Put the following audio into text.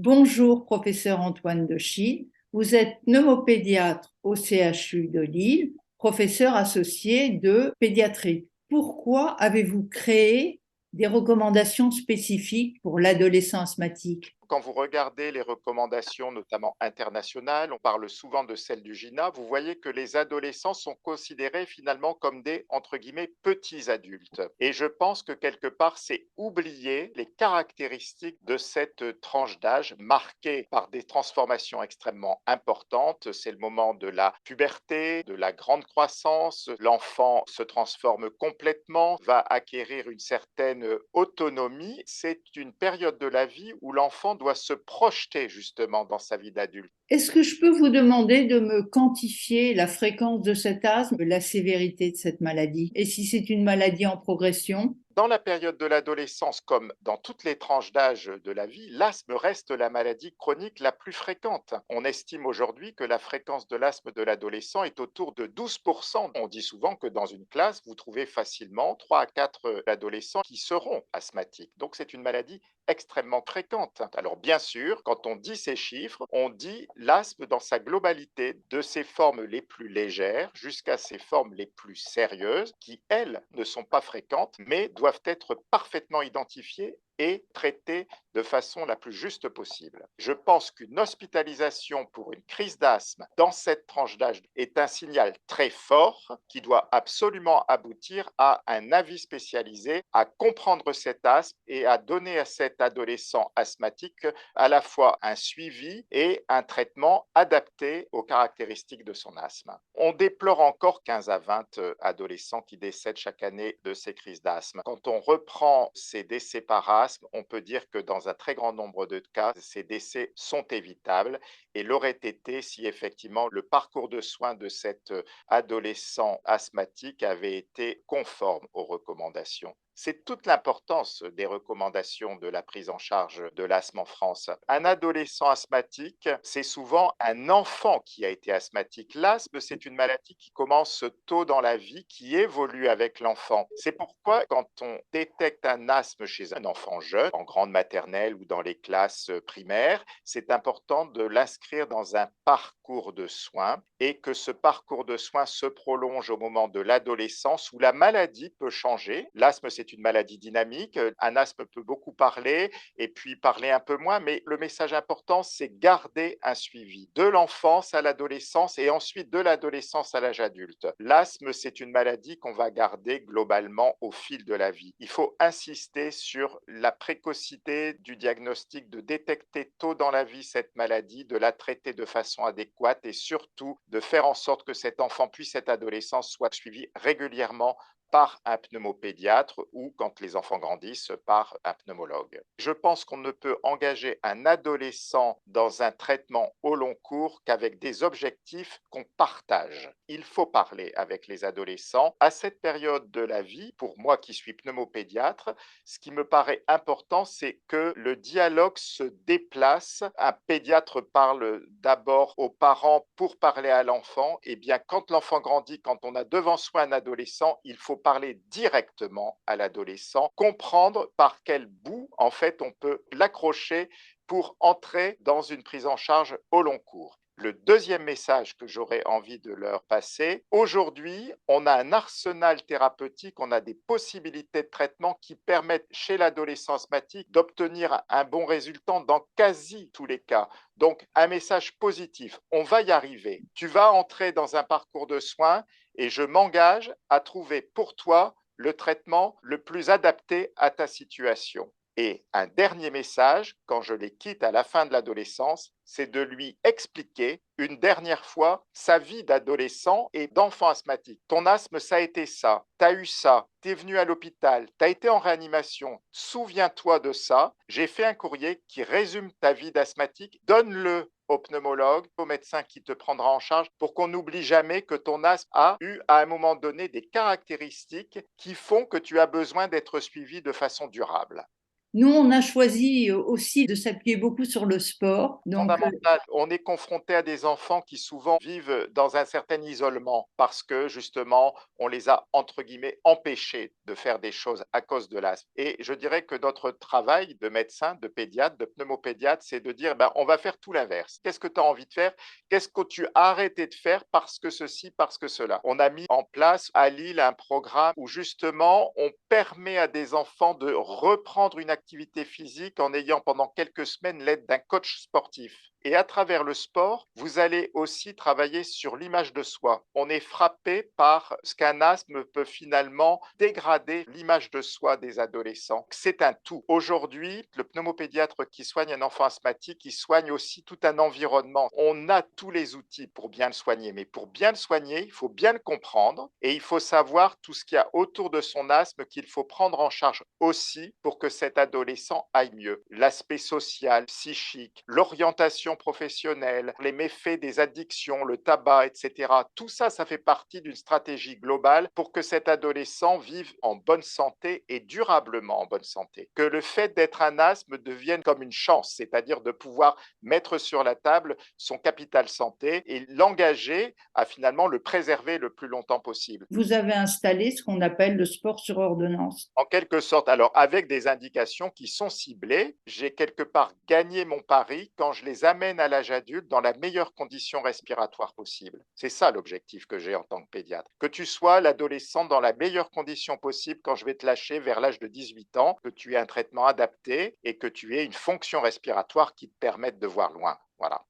Bonjour, professeur Antoine Dechy. Vous êtes pneumopédiatre au CHU de Lille, professeur associé de pédiatrie. Pourquoi avez-vous créé des recommandations spécifiques pour l'adolescent asthmatique? Quand vous regardez les recommandations, notamment internationales, on parle souvent de celles du GINA, vous voyez que les adolescents sont considérés finalement comme des, entre guillemets, petits adultes. Et je pense que quelque part, c'est oublier les caractéristiques de cette tranche d'âge marquée par des transformations extrêmement importantes. C'est le moment de la puberté, de la grande croissance. L'enfant se transforme complètement, va acquérir une certaine autonomie. C'est une période de la vie où l'enfant doit se projeter justement dans sa vie d'adulte. Est-ce que je peux vous demander de me quantifier la fréquence de cet asthme, la sévérité de cette maladie, et si c'est une maladie en progression? Dans la période de l'adolescence, comme dans toutes les tranches d'âge de la vie, l'asthme reste la maladie chronique la plus fréquente. On estime aujourd'hui que la fréquence de l'asthme de l'adolescent est autour de 12%. On dit souvent que dans une classe, vous trouvez facilement 3 à 4 adolescents qui seront asthmatiques. Donc c'est une maladie extrêmement fréquente. Alors bien sûr, quand on dit ces chiffres, on dit l'asthme dans sa globalité, de ses formes les plus légères jusqu'à ses formes les plus sérieuses, qui, elles, ne sont pas fréquentes, mais doivent être parfaitement identifiées et traitées de façon la plus juste possible. Je pense qu'une hospitalisation pour une crise d'asthme dans cette tranche d'âge est un signal très fort qui doit absolument aboutir à un avis spécialisé, à comprendre cet asthme et à donner à cet adolescent asthmatique à la fois un suivi et un traitement adapté aux caractéristiques de son asthme. On déplore encore 15 à 20 adolescents qui décèdent chaque année de ces crises d'asthme. Quand on reprend ces décès par asthme, on peut dire que dans un très grand nombre de cas, ces décès sont évitables et l'auraient été si effectivement le parcours de soins de cet adolescent asthmatique avait été conforme aux recommandations. C'est toute l'importance des recommandations de la prise en charge de l'asthme en France. Un adolescent asthmatique, c'est souvent un enfant qui a été asthmatique. L'asthme, c'est une maladie qui commence tôt dans la vie, qui évolue avec l'enfant. C'est pourquoi quand on détecte un asthme chez un enfant jeune, en grande maternelle ou dans les classes primaires, c'est important de l'inscrire dans un parcours de soins et que ce parcours de soins se prolonge au moment de l'adolescence où la maladie peut changer. L'asthme, c'est une maladie dynamique. Un asthme peut beaucoup parler et puis parler un peu moins, mais le message important, c'est garder un suivi de l'enfance à l'adolescence et ensuite de l'adolescence à l'âge adulte. L'asthme, c'est une maladie qu'on va garder globalement au fil de la vie. Il faut insister sur la précocité du diagnostic, de détecter tôt dans la vie cette maladie, de la traiter de façon adéquate et surtout de faire en sorte que cet enfant puis cette adolescence soit suivi régulièrement par un pneumopédiatre ou, quand les enfants grandissent, par un pneumologue. Je pense qu'on ne peut engager un adolescent dans un traitement au long cours qu'avec des objectifs qu'on partage. Il faut parler avec les adolescents. À cette période de la vie, pour moi qui suis pneumopédiatre, ce qui me paraît important, c'est que le dialogue se déplace. Un pédiatre parle d'abord aux parents pour parler à l'enfant. Et bien, quand l'enfant grandit, quand on a devant soi un adolescent, il faut parler directement à l'adolescent, comprendre par quel bout, en fait, on peut l'accrocher pour entrer dans une prise en charge au long cours. Le deuxième message que j'aurais envie de leur passer, aujourd'hui, on a un arsenal thérapeutique, on a des possibilités de traitement qui permettent chez l'adolescent asthmatique d'obtenir un bon résultat dans quasi tous les cas. Donc, un message positif, on va y arriver. Tu vas entrer dans un parcours de soins et je m'engage à trouver pour toi le traitement le plus adapté à ta situation. Et un dernier message, quand je les quitte à la fin de l'adolescence, c'est de lui expliquer une dernière fois sa vie d'adolescent et d'enfant asthmatique. Ton asthme, ça a été ça, tu as eu ça, tu es venu à l'hôpital, tu as été en réanimation, souviens-toi de ça. J'ai fait un courrier qui résume ta vie d'asthmatique, donne-le au pneumologue, au médecin qui te prendra en charge pour qu'on n'oublie jamais que ton asthme a eu à un moment donné des caractéristiques qui font que tu as besoin d'être suivi de façon durable. Nous, on a choisi aussi de s'appuyer beaucoup sur le sport. Donc, Fondamental. On est confronté à des enfants qui souvent vivent dans un certain isolement parce que justement, on les a entre guillemets empêchés de faire des choses à cause de l'asthme. Et je dirais que notre travail de médecin, de pédiatre, de pneumopédiatre, c'est de dire ben, on va faire tout l'inverse. Qu'est-ce que tu as envie de faire? Qu'est-ce que tu as arrêté de faire parce que ceci, parce que cela? On a mis en place à Lille un programme où justement on permet à des enfants de reprendre une activité physique en ayant pendant quelques semaines l'aide d'un coach sportif. Et à travers le sport, vous allez aussi travailler sur l'image de soi. On est frappé par ce qu'un asthme peut finalement dégrader l'image de soi des adolescents. C'est un tout. Aujourd'hui, le pneumopédiatre qui soigne un enfant asthmatique, il soigne aussi tout un environnement. On a tous les outils pour bien le soigner, mais pour bien le soigner, il faut bien le comprendre et il faut savoir tout ce qu'il y a autour de son asthme qu'il faut prendre en charge aussi pour que cet adolescent aille mieux. L'aspect social, psychique, l'orientation professionnelle, les méfaits des addictions, le tabac, etc. Tout ça, ça fait partie d'une stratégie globale pour que cet adolescent vive en bonne santé et durablement en bonne santé. Que le fait d'être un asthme devienne comme une chance, c'est-à-dire de pouvoir mettre sur la table son capital santé et l'engager à finalement le préserver le plus longtemps possible. vous avez installé ce qu'on appelle le sport sur ordonnance. En quelque sorte, alors avec des indications qui sont ciblées, j'ai quelque part gagné mon pari quand je les amène à l'âge adulte dans la meilleure condition respiratoire possible. C'est ça l'objectif que j'ai en tant que pédiatre. Que tu sois l'adolescent dans la meilleure condition possible quand je vais te lâcher vers l'âge de 18 ans, que tu aies un traitement adapté et que tu aies une fonction respiratoire qui te permette de voir loin. Voilà.